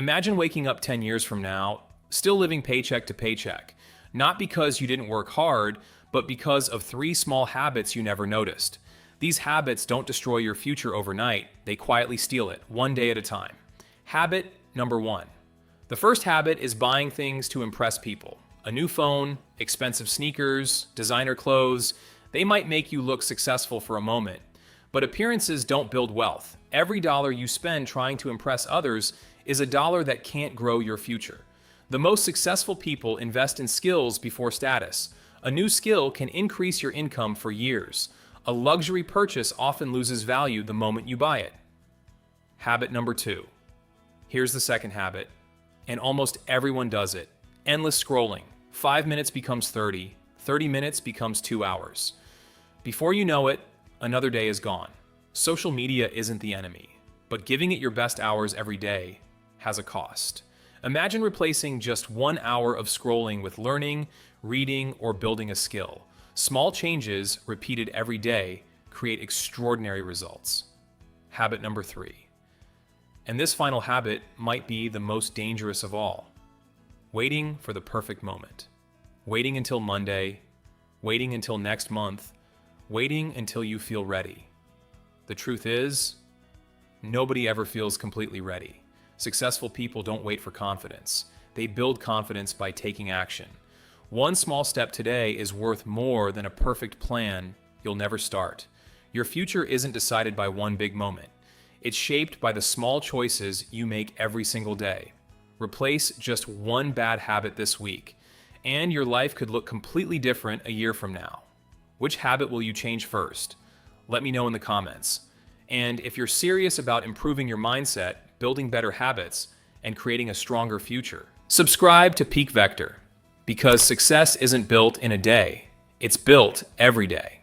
Imagine waking up 10 years from now, still living paycheck to paycheck, not because you didn't work hard, but because of three small habits you never noticed. These habits don't destroy your future overnight, they quietly steal it, one day at a time. Habit number one. The first habit is buying things to impress people. A new phone, expensive sneakers, designer clothes, they might make you look successful for a moment. But appearances don't build wealth. Every dollar you spend trying to impress others is a dollar that can't grow your future. The most successful people invest in skills before status. A new skill can increase your income for years. A luxury purchase often loses value the moment you buy it. Habit number two. Here's the second habit, and almost everyone does it. Endless scrolling. 5 minutes becomes 30, 30 minutes becomes 2 hours. Before you know it, another day is gone. Social media isn't the enemy, but giving it your best hours every day has a cost. Imagine replacing just 1 hour of scrolling with learning, reading, or building a skill. Small changes, repeated every day, create extraordinary results. Habit number three. And this final habit might be the most dangerous of all. Waiting for the perfect moment. Waiting until Monday, waiting until next month, waiting until you feel ready. The truth is, nobody ever feels completely ready. Successful people don't wait for confidence. They build confidence by taking action. One small step today is worth more than a perfect plan you'll never start. Your future isn't decided by one big moment. It's shaped by the small choices you make every single day. Replace just one bad habit this week, and your life could look completely different a year from now. Which habit will you change first? Let me know in the comments. And if you're serious about improving your mindset, building better habits, and creating a stronger future, subscribe to Peak Vector, because success isn't built in a day, it's built every day.